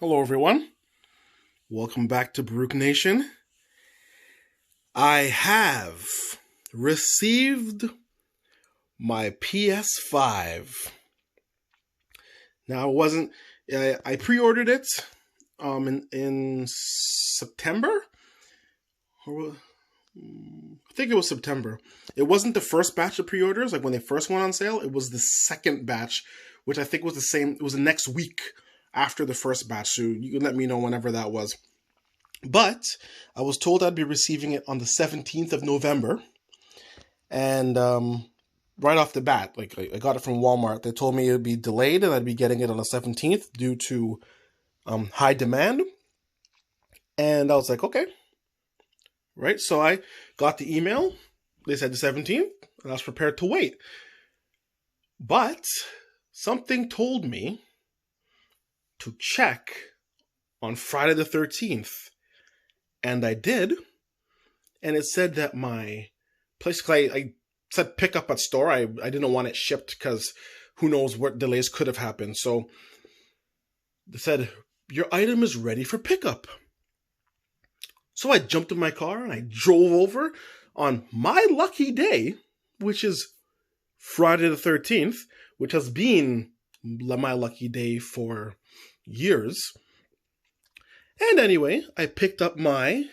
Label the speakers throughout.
Speaker 1: Hello, everyone. Welcome back to Baruch Nation. I have received my PS5. Now, it wasn't. I pre-ordered it in September. I think it was September. It wasn't the first batch of pre-orders, like when they first went on sale. It was the second batch, which I think was the same. It was the next week after the first batch, so you can let me know whenever that was. But I was told I'd be receiving it on the 17th of November, and right off the bat, like I got it from Walmart. They told me it would be delayed and I'd be getting it on the 17th due to high demand. And I was like, okay. Right, so I got the email. They said the 17th, and I was prepared to wait. But something told me to check on Friday the 13th. And I did. And it said that my place, I said pick up at store. I didn't want it shipped because who knows what delays could have happened. So they said, your item is ready for pickup. So I jumped in my car and I drove over on my lucky day, which is Friday the 13th, which has been my lucky day for years. And anyway, I picked up my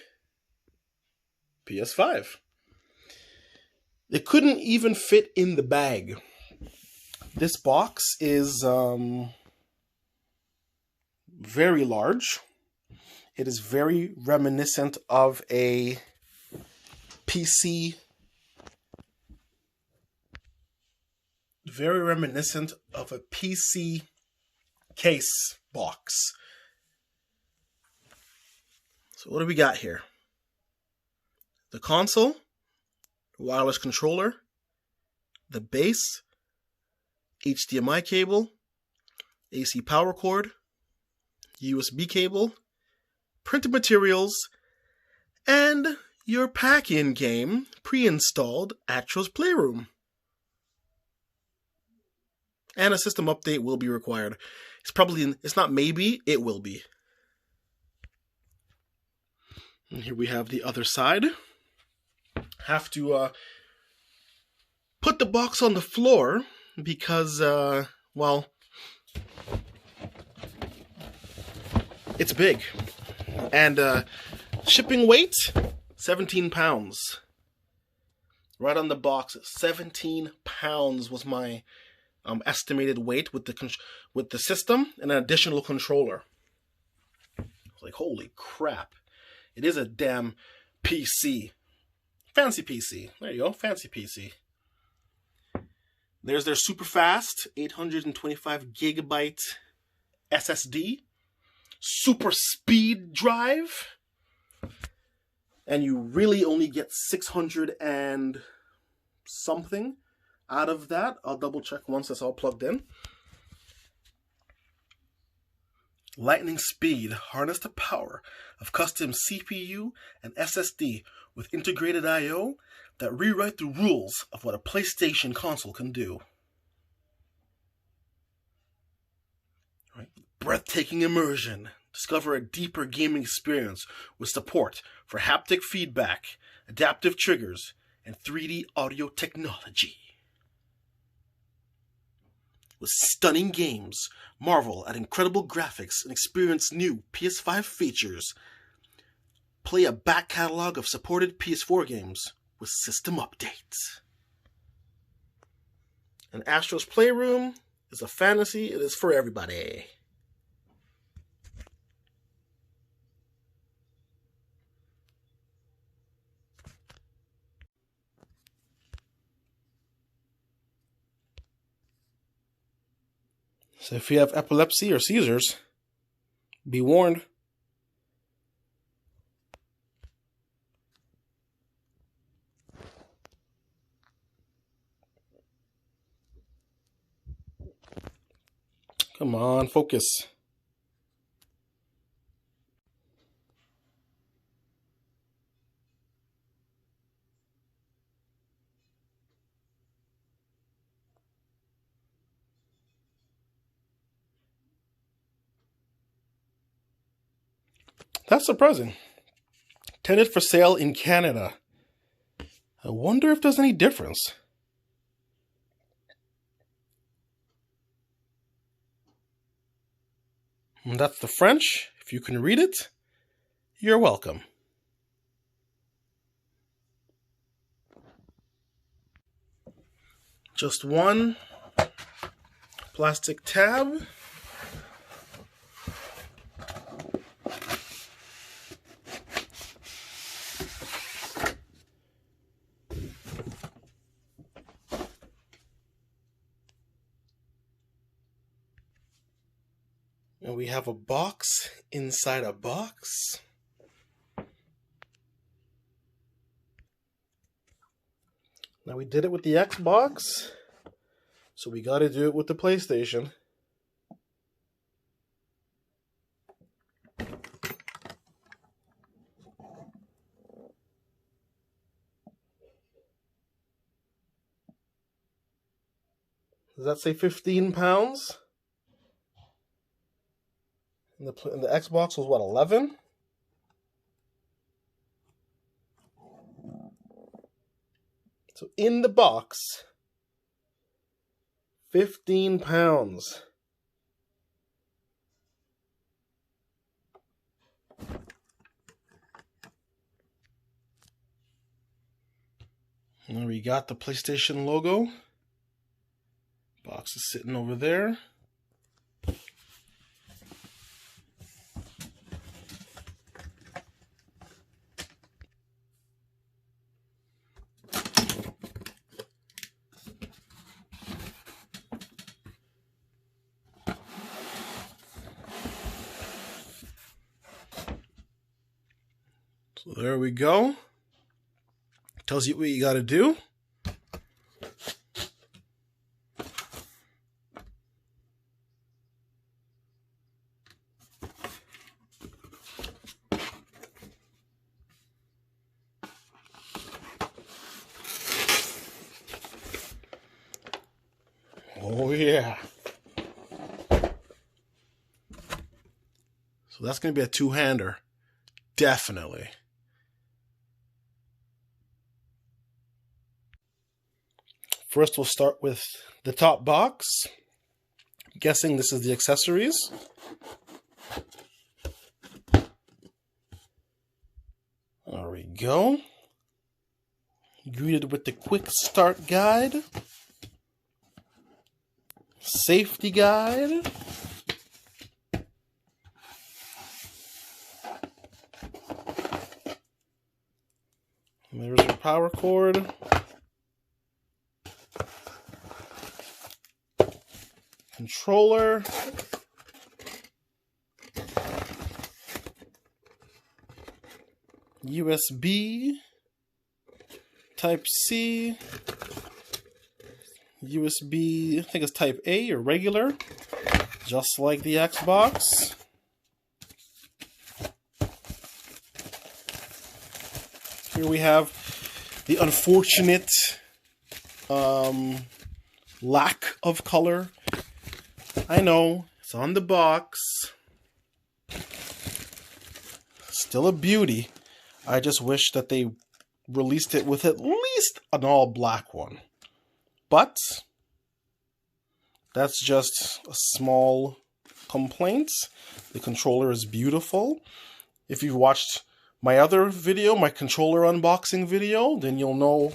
Speaker 1: PS5. It couldn't even fit in the bag. This box is very large. It is very reminiscent of a PC. Very reminiscent of a PC case box. So what do we got here? The console, wireless controller, the base, HDMI cable, AC power cord, USB cable, printed materials, and your pack-in game pre-installed Astro's Playroom. And a system update will be required. It's not maybe, it will be. And here we have the other side. Have to put the box on the floor because, well, it's big. And shipping weight, 17 pounds. Right on the box, 17 pounds was my estimated weight with the system and an additional controller. I was like, holy crap. It is a damn PC. Fancy PC. There you go, fancy PC. There's their super fast 825 gigabyte SSD. Super speed drive. And you really only get 600 and something out of that. I'll double check once that's all plugged in. Lightning speed, harness the power of custom CPU and SSD with integrated I/O that rewrite the rules of what a PlayStation console can do. Right? Breathtaking immersion. Discover a deeper gaming experience with support for haptic feedback, adaptive triggers, and 3D audio technology. With stunning games, marvel at incredible graphics and experience new PS5 features. Play a back catalog of supported PS4 games with system updates. And Astro's Playroom is a fantasy. It is for everybody. So if you have epilepsy or seizures, be warned. Come on, focus. That's surprising. Intended for sale in Canada. I wonder if there's any difference. And that's the French. If you can read it, you're welcome. Just one plastic tab. And we have a box inside a box. Now we did it with the Xbox, so we got to do it with the PlayStation. Does that say 15 pounds? And the Xbox was what, 11? So in the box, 15 pounds. And we got the PlayStation logo. Box is sitting over there. So there we go. Tells you what you got to do. Oh yeah. So that's going to be a two-hander. Definitely. First, we'll start with the top box. I'm guessing this is the accessories. There we go. Greeted with the quick start guide. Safety guide. And there's your power cord. Controller. USB. Type C. USB, I think it's Type A or regular, just like the Xbox. Here we have the unfortunate lack of color. I know, it's on the box. Still a beauty. I just wish that they released it with at least an all-black one. But that's just a small complaint. The controller is beautiful. If you've watched my other video, my controller unboxing video, then you'll know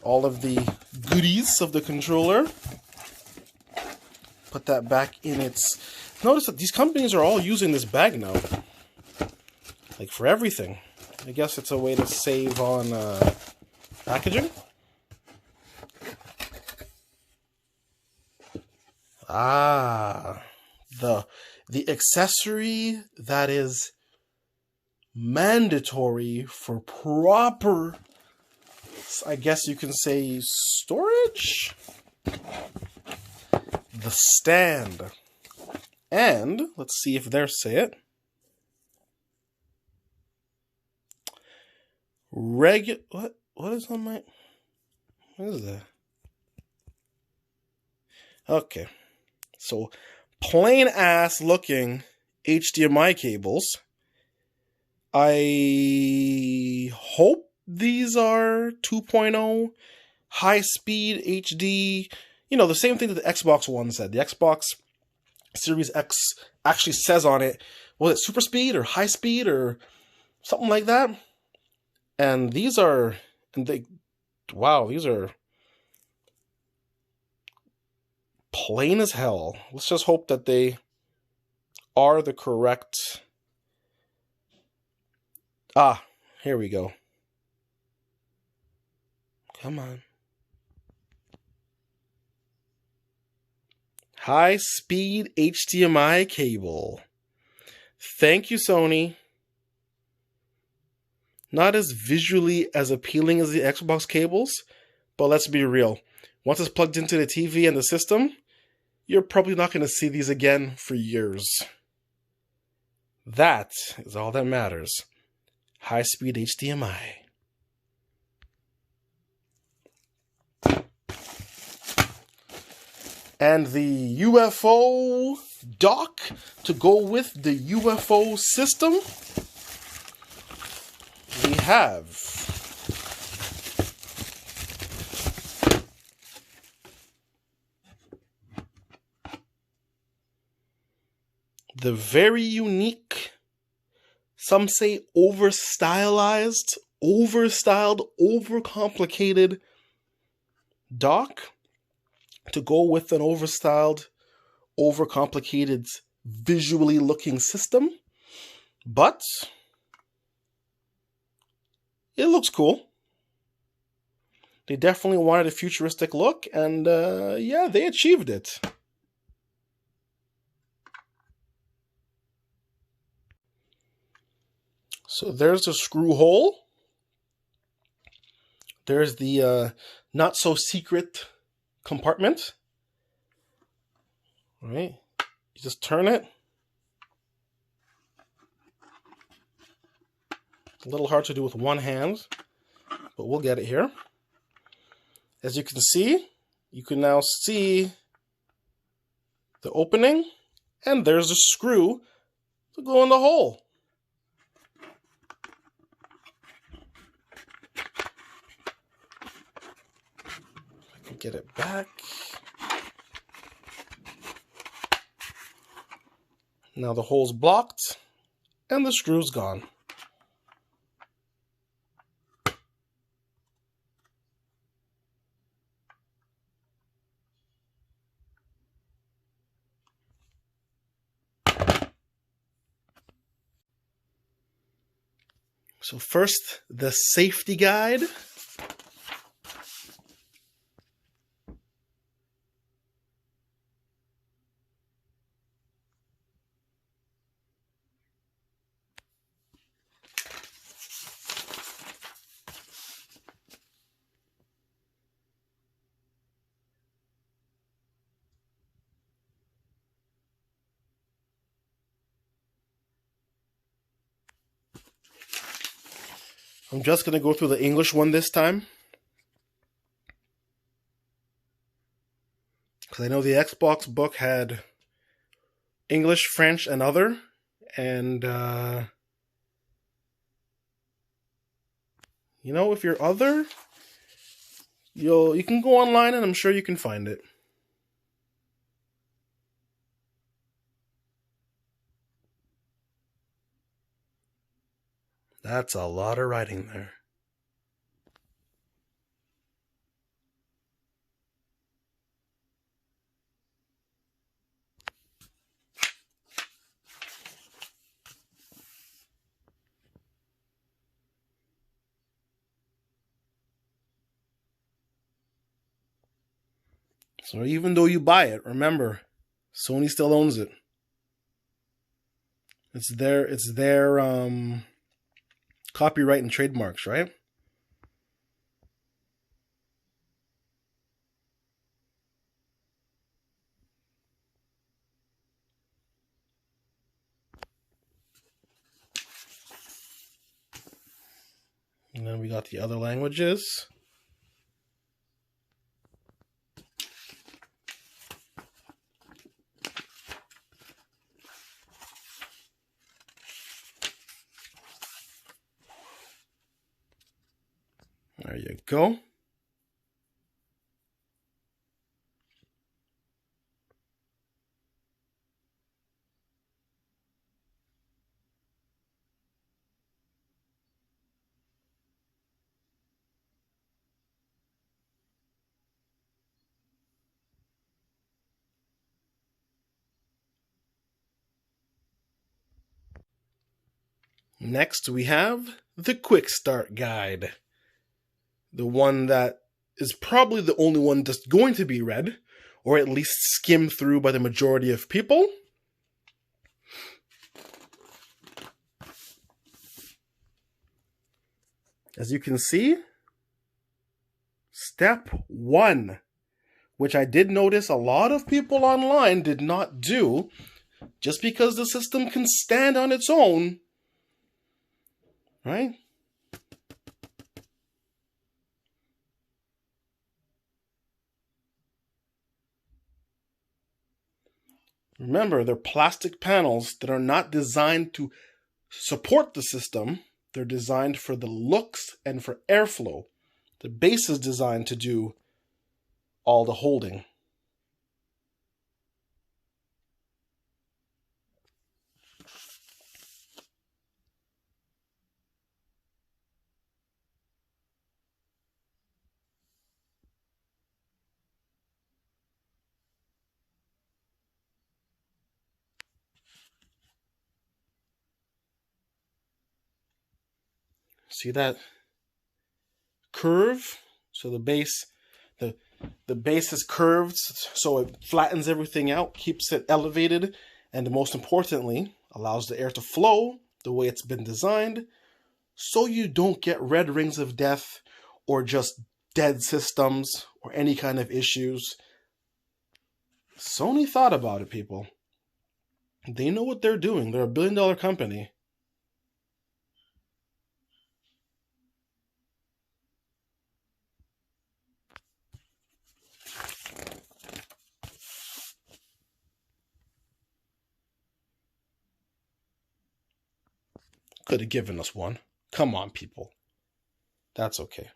Speaker 1: all of the goodies of the controller. Put that back in its... Notice that these companies are all using this bag now. Like for everything. I guess it's a way to save on packaging. Ah, the accessory that is mandatory for proper, I guess you can say, storage? The stand. And, let's see if they say it. What is on my... What is that? Okay. So, plain ass looking HDMI cables I hope these are 2.0 high-speed HD. You know, the same thing that the Xbox One said. The Xbox Series X actually says on it, was it super speed or high speed or something like that? And these are, wow, these are plain as hell. Let's just hope that they are the correct. Ah, here we go. Come on. High-speed HDMI cable. Thank you, Sony. Not as visually as appealing as the Xbox cables, but let's be real. Once it's plugged into the TV and the system, you're probably not going to see these again for years. That is all that matters. High-speed HDMI. And the UFO dock to go with the UFO system, we have the very unique, some say over-stylized, over-styled, over-complicated dock to go with an over-styled, over-complicated, visually looking system. But it looks cool. They definitely wanted a futuristic look, and yeah, they achieved it. So there's the screw hole. There's the not-so-secret compartment. All right, you just turn it. It's a little hard to do with one hand, but we'll get it here. As you can see, you can now see the opening, and there's a screw to go in the hole. I can get it back. Now the hole's blocked, and the screw's gone. So first, the safety guide. I'm just going to go through the English one this time, because I know the Xbox book had English, French, and other, and you know, if you're other, you can go online and I'm sure you can find it. That's a lot of writing there. So even though you buy it, remember, Sony still owns it. It's their copyright and trademarks, right? And then we got the other languages. There you go. Next, we have the Quick Start Guide. The one that is probably the only one that's going to be read, or at least skimmed through by the majority of people. As you can see, step 1, which I did notice a lot of people online did not do. Just because the system can stand on its own, right? Remember, they're plastic panels that are not designed to support the system. They're designed for the looks and for airflow. The base is designed to do all the holding. See that curve? So the base is curved, so it flattens everything out, keeps it elevated, and most importantly, allows the air to flow the way it's been designed, so you don't get red rings of death or just dead systems or any kind of issues. Sony thought about it, people. They know what they're doing. They're a billion-dollar company. Could have given us one. Come on, people. That's okay.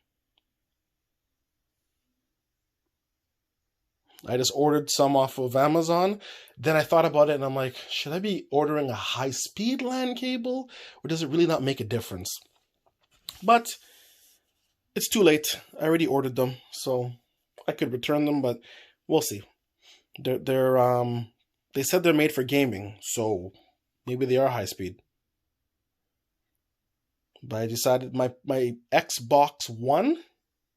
Speaker 1: I just ordered some off of Amazon. Then I thought about it and I'm like, should I be ordering a high-speed LAN cable? Or does it really not make a difference? But it's too late. I already ordered them, so I could return them, but we'll see. They said they're made for gaming, so maybe they are high-speed. But I decided my Xbox One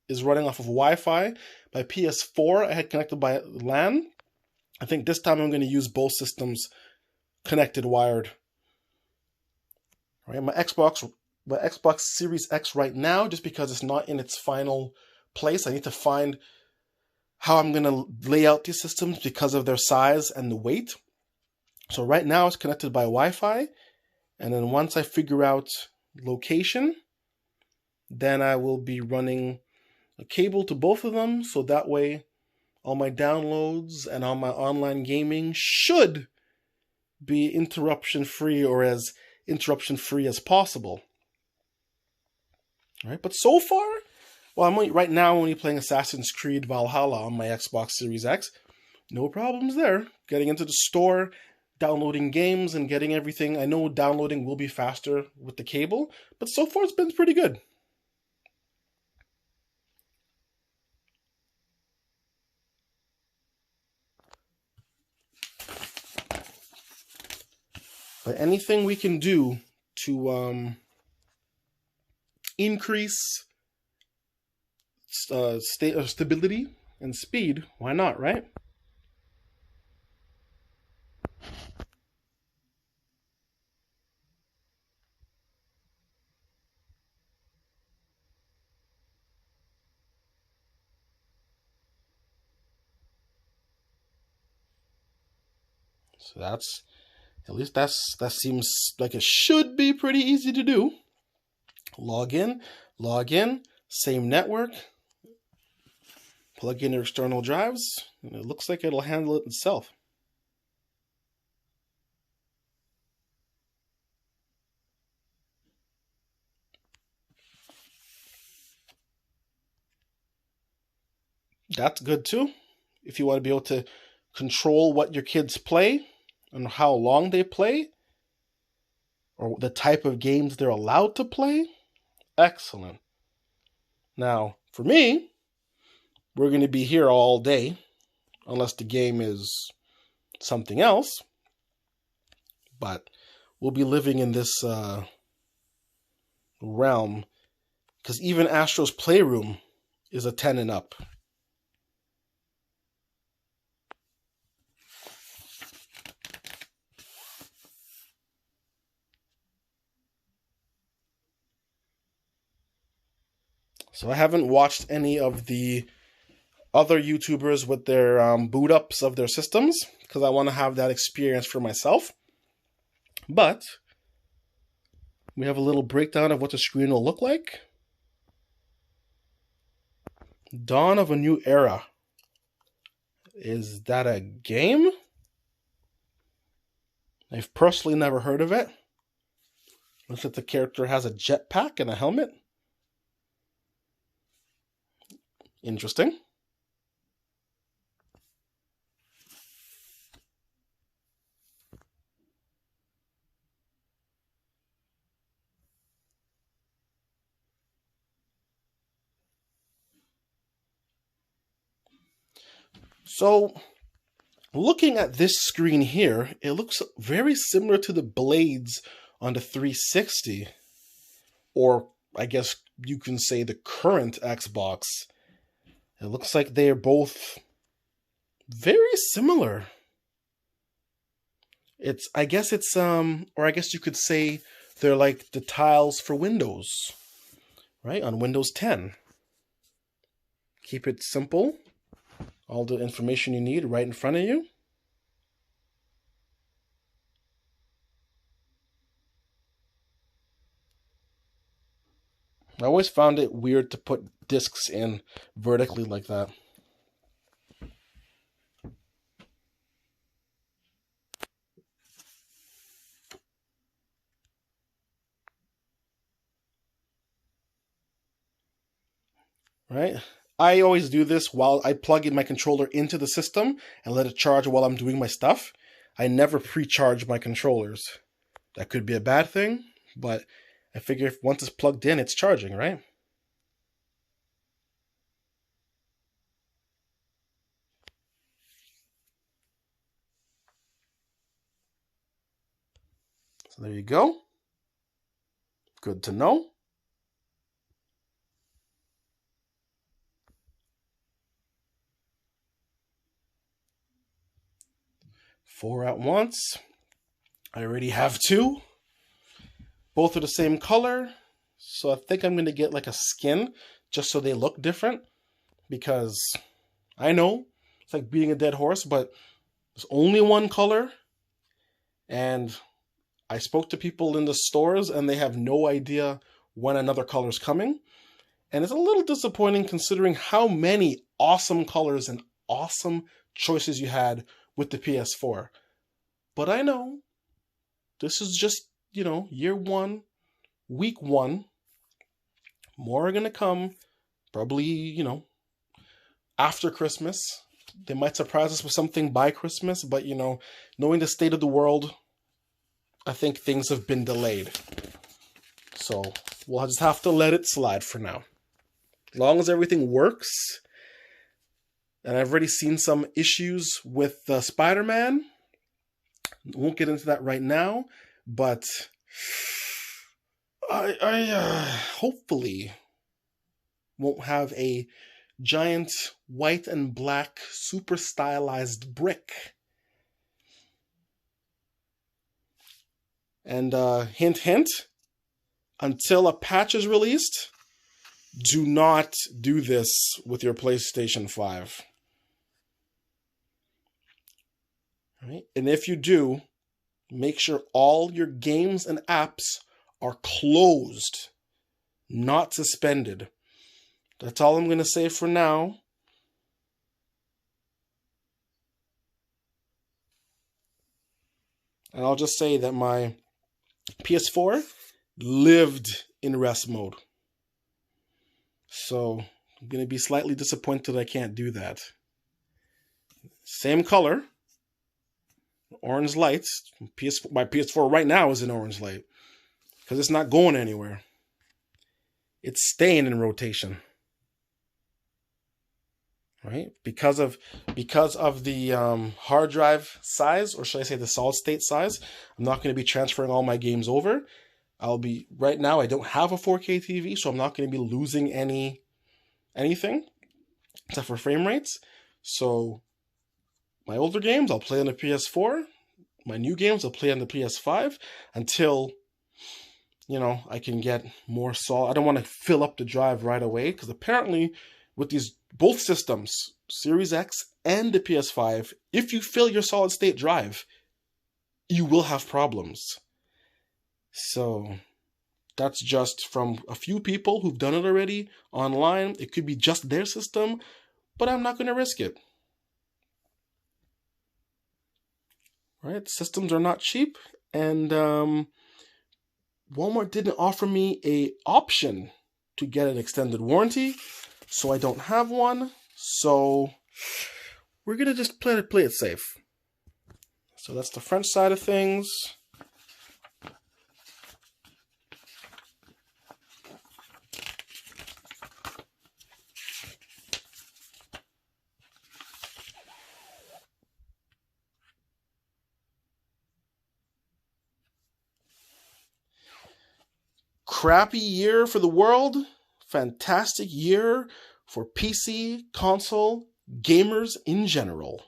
Speaker 1: is running off of Wi-Fi. My PS4 I had connected by LAN. I think this time I'm going to use both systems connected wired. All right, my Xbox Series X right now, just because it's not in its final place, I need to find how I'm going to lay out these systems because of their size and the weight. So right now it's connected by Wi-Fi, and then once I figure out location, then I will be running a cable to both of them, so that way all my downloads and all my online gaming should be interruption-free, or as interruption-free as possible. All right, but so far, well, right now only playing Assassin's Creed Valhalla on my Xbox Series X. No problems there. Getting into the store, downloading games, and getting everything. I know downloading will be faster with the cable, but so far it's been pretty good. But anything we can do to increase state of stability and speed, why not, right? So that's, at least that seems like it should be pretty easy to do. Log in, same network, plug in your external drives, and it looks like it'll handle it itself. That's good too. If you want to be able to control what your kids play and how long they play, or the type of games they're allowed to play, excellent. Now, for me, we're going to be here all day, unless the game is something else. But we'll be living in this realm, because even Astro's Playroom is a 10 and up. So I haven't watched any of the other YouTubers with their boot ups of their systems, because I want to have that experience for myself. But we have a little breakdown of what the screen will look like. Dawn of a New Era. Is that a game? I've personally never heard of it. Looks like the character has a jetpack and a helmet. Interesting. So, looking at this screen here, it looks very similar to the blades on the 360. Or, I guess you can say the current Xbox. It looks like they are both very similar. I guess you could say they're like the tiles for Windows, right? On Windows 10. Keep it simple. All the information you need right in front of you. I always found it weird to put discs in vertically like that. Right? I always do this while I plug in my controller into the system and let it charge while I'm doing my stuff. I never pre-charge my controllers. That could be a bad thing, but I figure if once it's plugged in, it's charging, right? So there you go. Good to know. Four at once. I already have two. Both are the same color. So I think I'm going to get like a skin just so they look different. Because I know it's like beating a dead horse, but there's only one color. And I spoke to people in the stores and they have no idea when another color is coming. And it's a little disappointing considering how many awesome colors and awesome choices you had with the PS4. But I know this is just, year one, week one. More are going to come probably, after Christmas. They might surprise us with something by Christmas, but, knowing the state of the world, I think things have been delayed. So we'll just have to let it slide for now. As long as everything works, and I've already seen some issues with Spider-Man. Won't get into that right now, but I hopefully won't have a giant white and black super stylized brick. And hint, hint, until a patch is released, do not do this with your PlayStation 5. All right? And if you do, make sure all your games and apps are closed, not suspended. That's all I'm going to say for now. And I'll just say that my PS4 lived in rest mode. So I'm going to be slightly disappointed I can't do that. Same color. Orange lights. My PS4 right now is an orange light. Because it's not going anywhere. It's staying in rotation. Right? Because of the hard drive size, or should I say the solid state size, I'm not going to be transferring all my games over. Right now I don't have a 4K TV, so I'm not going to be losing anything except for frame rates. So my older games I'll play on the PS4. My new games I'll play on the PS5 until, I can get more solid. I don't want to fill up the drive right away, because apparently with these both systems, Series X and the PS5, if you fill your solid state drive, you will have problems. So that's just from a few people who've done it already online. It could be just their system, but I'm not going to risk it. Right? Systems are not cheap, and Walmart didn't offer me an option to get an extended warranty, so I don't have one. So we're going to just play it safe. So that's the French side of things. Crappy year for the world, fantastic year for PC, console, gamers in general.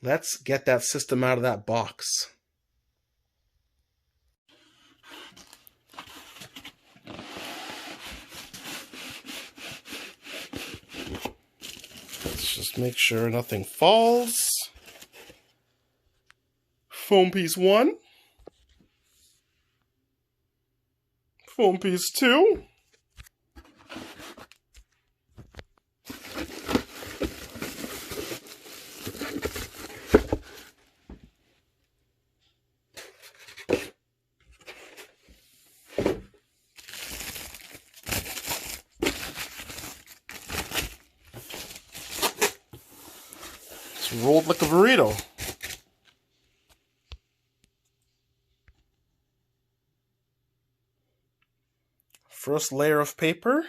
Speaker 1: Let's get that system out of that box. Let's just make sure nothing falls. Foam piece 1. Foam piece 2. It's rolled like a burrito. First layer of paper.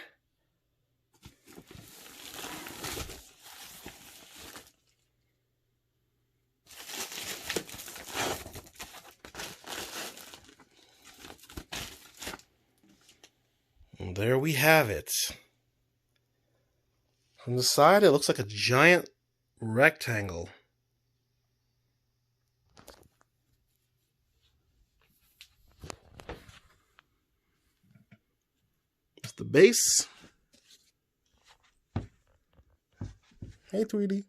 Speaker 1: And there we have it. From the side, it looks like a giant rectangle. The base. Hey, Tweety.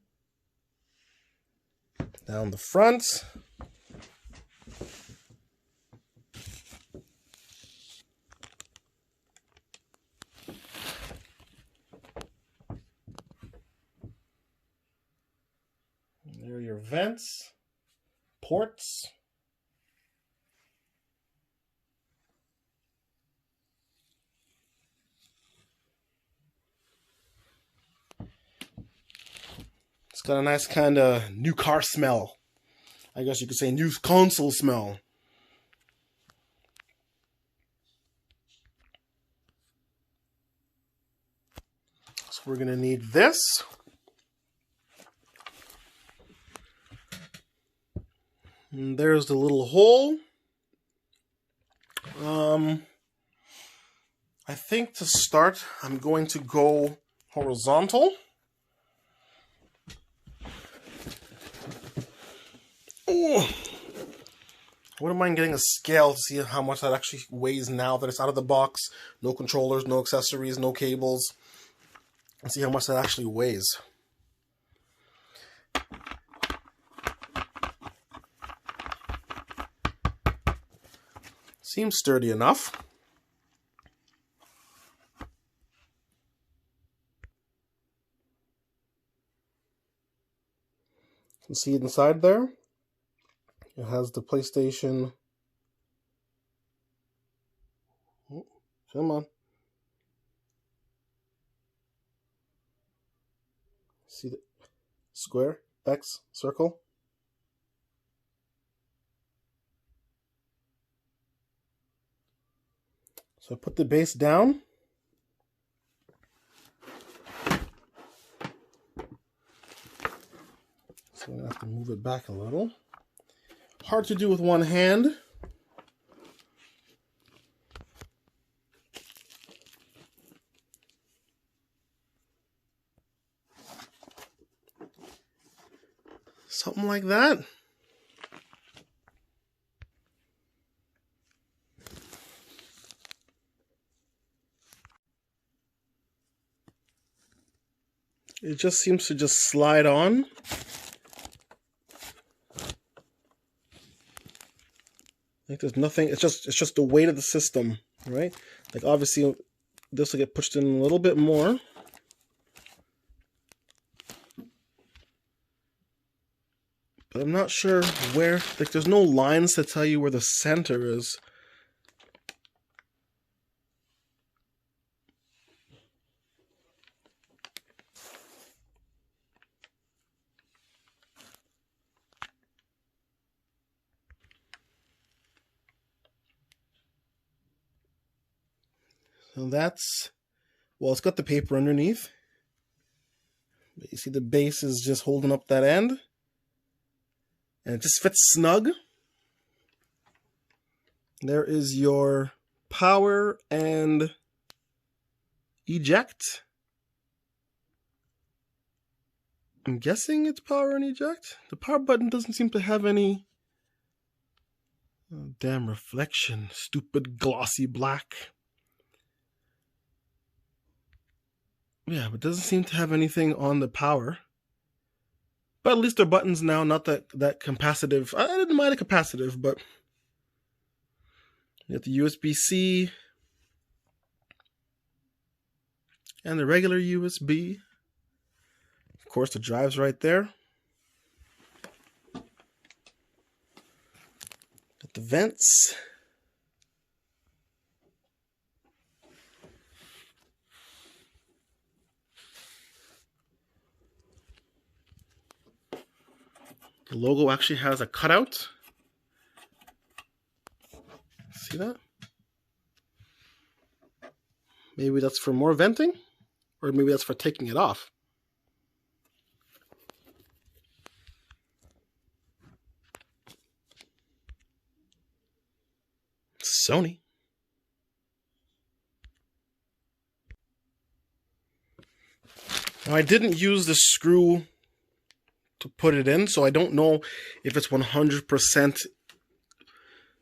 Speaker 1: Down the front. And there are your vents, ports. It's got a nice kind of new car smell. I guess you could say new console smell. So we're going to need this. And there's the little hole. I think to start, I'm going to go horizontal. Ooh. I wouldn't mind getting a scale to see how much that actually weighs now that it's out of the box. No controllers, no accessories, no cables. And see how much that actually weighs. Seems sturdy enough. You can see inside there. It has the PlayStation Come on. See the square, X, circle? So I put the base down. So I'm going to have to move it back a little. Hard to do with one hand. Something like that. It just seems to just slide on. Like there's nothing, it's just the weight of the system, right? Like obviously this will get pushed in a little bit more. But I'm not sure where, like there's no lines to tell you where the center is. So that's, well, it's got the paper underneath. But you see the base is just holding up that end. And it just fits snug. There is your power and eject. I'm guessing it's power and eject. The power button doesn't seem to have any... Oh, damn reflection. Stupid glossy black. Yeah, but it doesn't seem to have anything on the power. But at least they're buttons now, not that capacitive. I didn't mind the capacitive, but you got the USB-C and the regular USB. Of course, the drive's right there. Got the vents. The logo actually has a cutout. See that? Maybe that's for more venting, or maybe that's for taking it off. Sony. Now I didn't use the screw to put it in, so I don't know if it's 100%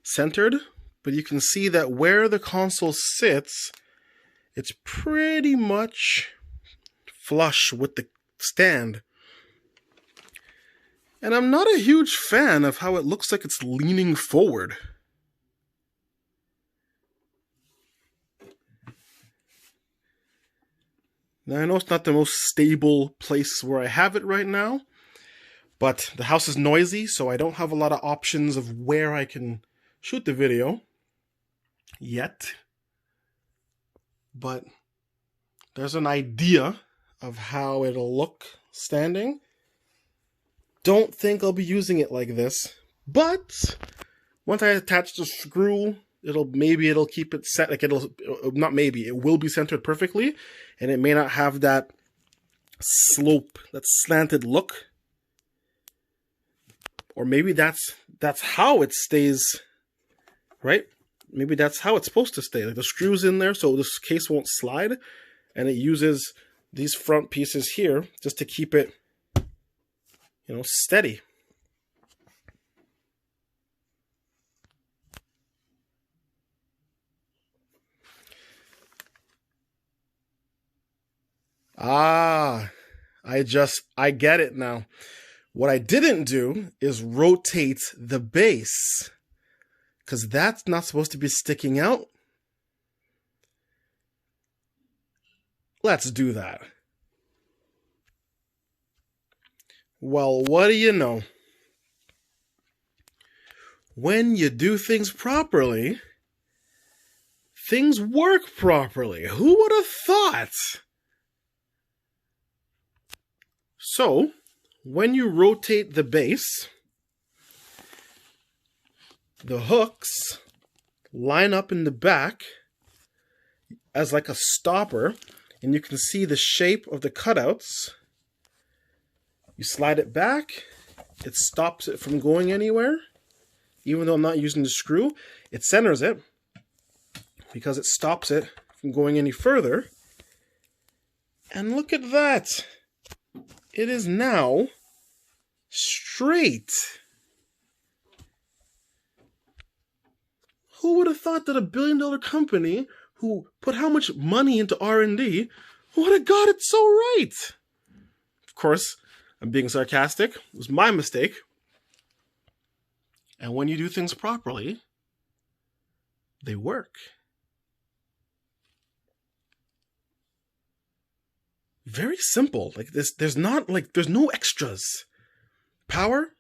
Speaker 1: centered, but you can see that where the console sits, it's pretty much flush with the stand. And I'm not a huge fan of how it looks like it's leaning forward. Now I know it's not the most stable place where I have it right now, but the house is noisy, so I don't have a lot of options of where I can shoot the video yet. But there's an idea of how it'll look standing. Don't think I'll be using it like this, but once I attach the screw, it'll keep it set, like it will be centered perfectly, and it may not have that slope, that slanted look. Or maybe that's how it stays, right? Maybe that's how it's supposed to stay. Like the screw's in there so this case won't slide, and it uses these front pieces here just to keep it, steady. Ah, I get it now. What I didn't do is rotate the base, because that's not supposed to be sticking out. Let's do that. Well, what do you know? When you do things properly, things work properly. Who would have thought? So, when you rotate the base, the hooks line up in the back as like a stopper, and you can see the shape of the cutouts. You slide it back, it stops it from going anywhere. Even though I'm not using the screw, it centers it because it stops it from going any further. And look at that. It is now straight. Who would have thought that a billion-dollar company who put how much money into R&D would have got it so right? Of course, I'm being sarcastic. It was my mistake. And when you do things properly, they work. Very simple. Like this, there's no extras. Power,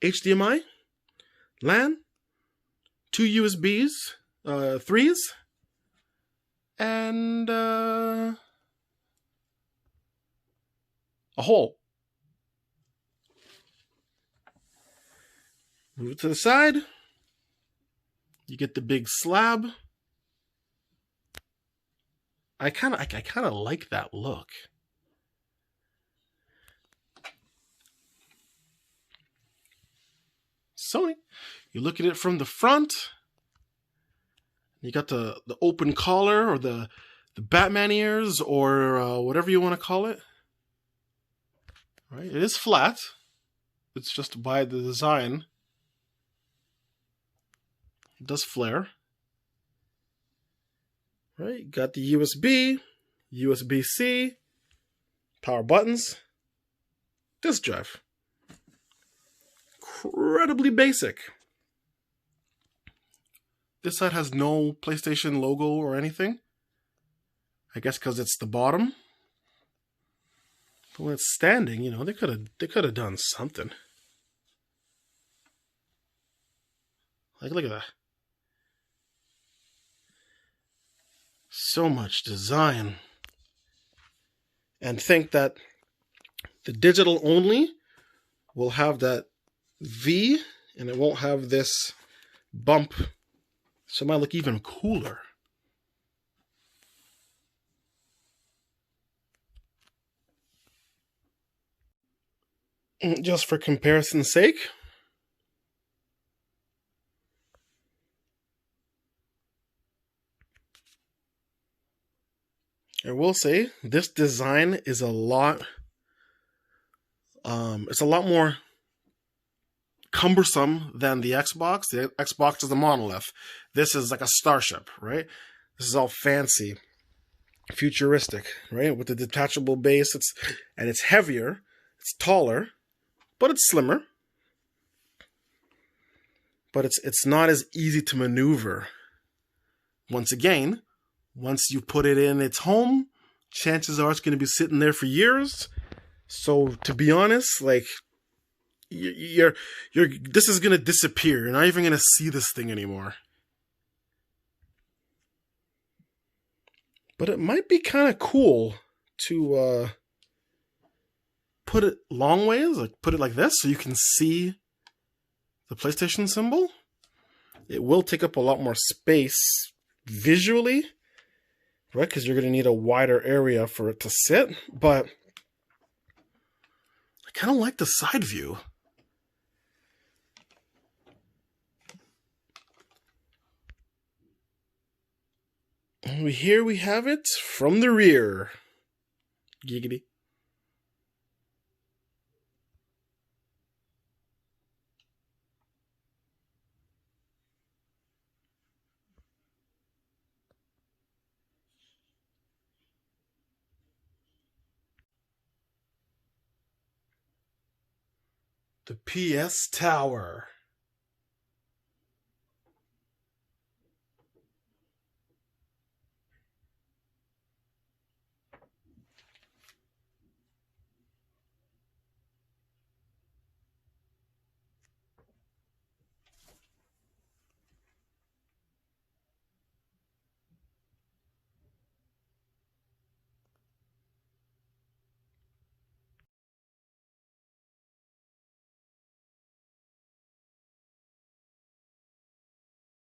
Speaker 1: HDMI, LAN, 2 USBs, 3s, and a hole. Move it to the side. You get the big slab. I kind of like that look. So you look at it from the front. You got the open collar or the Batman ears or whatever you want to call it. Right? It is flat. It's just by the design. It does flare. Right, got the USB, USB-C, power buttons, disk drive. Incredibly basic. This side has no PlayStation logo or anything. I guess because it's the bottom. But when it's standing, you know, they could have done something. Like, look at that. So much design. And think that the digital only will have that V and it won't have this bump. So it might look even cooler. Just for comparison's sake, I will say this design is a lot it's a lot more cumbersome than the Xbox. The Xbox is a monolith. This is like a starship, right? This is all fancy, futuristic, right? With the detachable base, it's heavier, it's taller, but it's slimmer. But it's not as easy to maneuver. Once again, once you put it in its home, chances are it's going to be sitting there for years. So to be honest, like this is going to disappear. You're not even going to see this thing anymore. But it might be kind of cool to put it long ways, like put it like this so you can see the PlayStation symbol. It will take up a lot more space visually, right? Because you're going to need a wider area for it to sit. But I kind of like the side view. And here we have it from the rear. Giggity. The PS Tower.